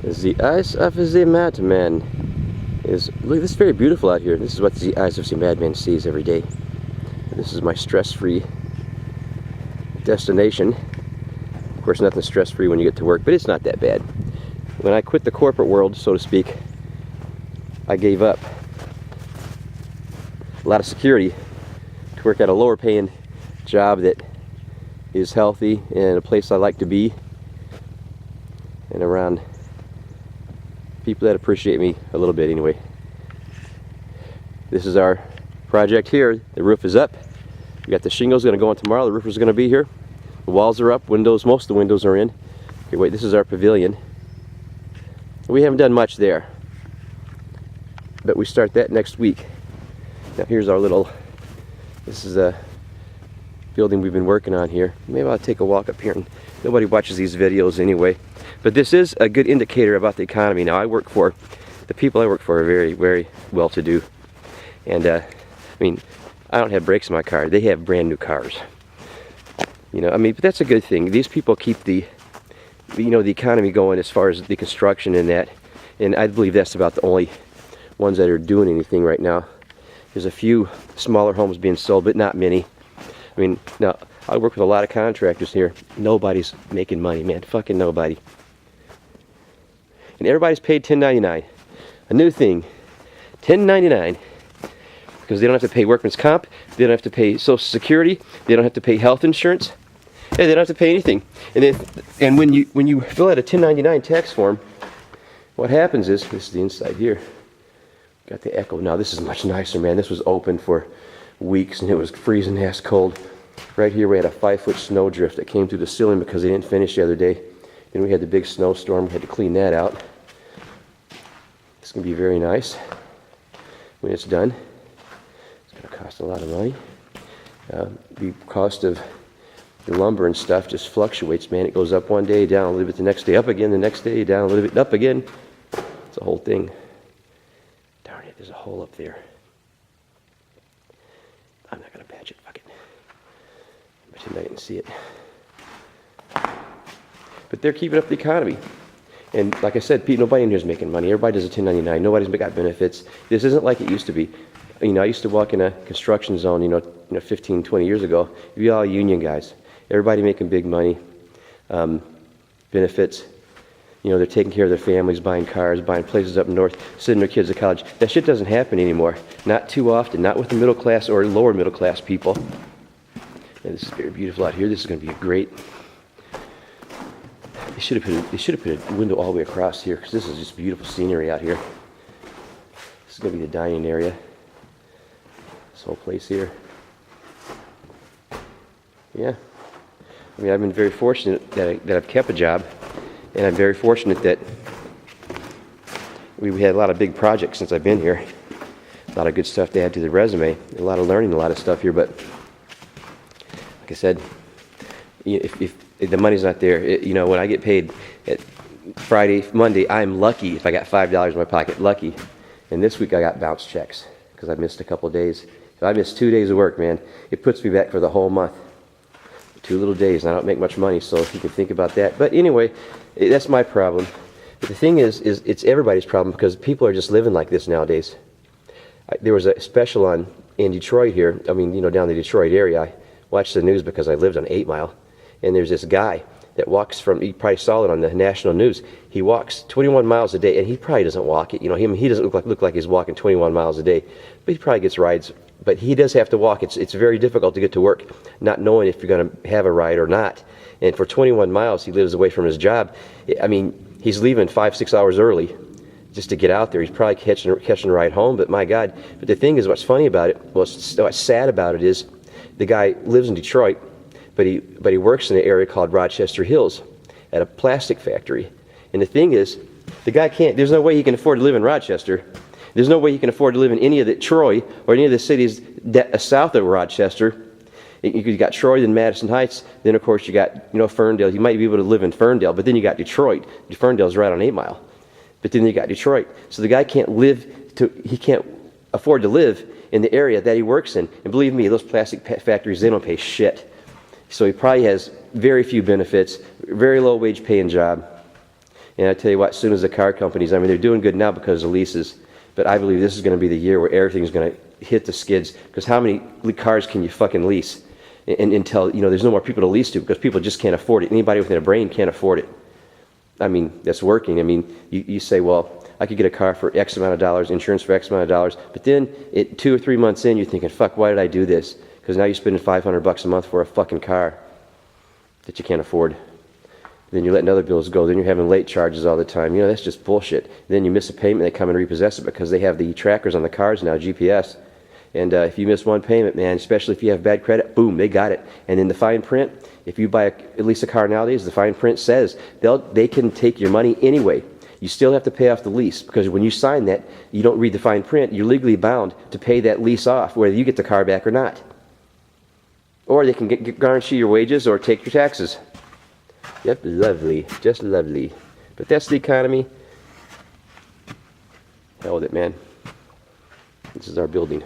The eyes of the madman is, look, this is very beautiful out here. This is what the eyes of the madman sees every day. This is my stress-free destination. Of course, nothing stress-free when you get to work, but it's not that bad. When I quit the corporate world, so to speak, I gave up a lot of security to work at a lower paying job that is healthy and a place I like to be, and around people that appreciate me a little bit anyway. This is our project here. The roof is up. We got the shingles going to go on tomorrow. The roof is going to be here. The walls are up. Windows, most of the windows are in. Okay, wait, this is our pavilion. We haven't done much there, but we start that next week. Now here's our little, this is a building we've been working on here. Maybe I'll take a walk up here. And nobody watches these videos anyway. But this is a good indicator about the economy. Now the people I work for are very, very well-to-do. And I mean, I don't have brakes in my car. They have brand new cars. You know, I mean, but that's a good thing. These people keep the, you know, the economy going as far as the construction and that. And I believe that's about the only ones that are doing anything right now. There's a few smaller homes being sold, but not many. I mean, now, I work with a lot of contractors here. Nobody's making money, man. Fucking nobody. And everybody's paid $10.99. A new thing. $10.99. Because they don't have to pay workman's comp. They don't have to pay Social Security. They don't have to pay health insurance. Yeah, they don't have to pay anything. And when you fill out a $10.99 tax form, what happens is, this is the inside here. Got the echo. Now this is much nicer, man. This was open for weeks and it was freezing ass cold. Right here we had a 5-foot snow drift that came through the ceiling because they didn't finish the other day. Then we had the big snowstorm. We had to clean that out. It's going to be very nice when it's done. It's going to cost a lot of money. The cost of the lumber and stuff just fluctuates, man. It goes up one day, down a little bit the next day, up again the next day, down a little bit, up again. It's a whole thing. Darn it, there's a hole up there. I'm not going to patch it, fuck it. Pretend I didn't see it. But they're keeping up the economy. And like I said, Pete, nobody in here is making money. Everybody does a 1099. Nobody's got benefits. This isn't like it used to be. You know, I used to walk in a construction zone, you know, 15, 20 years ago. You'd be all union guys. Everybody making big money. Benefits. You know, they're taking care of their families, buying cars, buying places up north, sending their kids to college. That shit doesn't happen anymore. Not too often. Not with the middle class or lower middle class people. And this is very beautiful out here. This is going to be a great... They should have put a window all the way across here because this is just beautiful scenery out here. This is going to be the dining area. This whole place here. Yeah. I mean, I've been very fortunate that I've kept a job, and I'm very fortunate that we had a lot of big projects since I've been here. A lot of good stuff to add to the resume. A lot of learning, a lot of stuff here, but like I said, if the money's not there, you know, when I get paid at Friday, Monday, I'm lucky if I got $5 in my pocket, lucky. And this week I got bounce checks because I missed a couple of days. If I missed 2 days of work, man, it puts me back for the whole month. 2 little days, and I don't make much money, so you can think about that. But anyway, that's my problem. But the thing is it's everybody's problem because people are just living like this nowadays. There was a special on in Detroit here, I mean, you know, down the Detroit area. I watched the news because I lived on 8 Mile. And there's this guy that walks from, you probably saw it on the national news. He walks 21 miles a day, and he probably doesn't walk it. You know, he doesn't look like he's walking 21 miles a day, but he probably gets rides. But he does have to walk. It's very difficult to get to work, not knowing if you're going to have a ride or not. And for 21 miles, he lives away from his job. I mean, he's leaving 5-6 hours early just to get out there. He's probably catching a ride home, but my God. But the thing is, what's funny about it, what's sad about it is, the guy lives in Detroit, but he works in an area called Rochester Hills at a plastic factory. And the thing is, the guy can't, there's no way he can afford to live in Rochester. There's no way he can afford to live in any of the Troy or any of the cities south of Rochester. You got Troy, then Madison Heights, then of course you got, you know, Ferndale. You might be able to live in Ferndale, but then you got Detroit. Ferndale's right on 8 Mile. But then you got Detroit. So the guy can't afford to live in the area that he works in. And believe me, those plastic factories, they don't pay shit. So he probably has very few benefits, very low wage paying job. And I tell you what, as soon as the car companies, I mean, they're doing good now because of leases, but I believe this is going to be the year where everything's going to hit the skids, because how many cars can you fucking lease? And until, there's no more people to lease to, because people just can't afford it. Anybody within a brain can't afford it. I mean, that's working. I mean, you say, well, I could get a car for X amount of dollars, insurance for X amount of dollars, but then 2 or 3 months in, you're thinking, fuck, why did I do this? Because now you're spending $500 a month for a fucking car that you can't afford. Then you're letting other bills go. Then you're having late charges all the time. That's just bullshit. Then you miss a payment, they come and repossess it because they have the trackers on the cars now, GPS. And if you miss one payment, man, especially if you have bad credit, boom, they got it. And in the fine print, if you buy at least a car nowadays, the fine print says they can take your money anyway. You still have to pay off the lease, because when you sign that, you don't read the fine print. You're legally bound to pay that lease off, whether you get the car back or not. Or they can guarantee your wages or take your taxes. Yep, lovely, just lovely. But that's the economy. Hell with it, man. This is our building.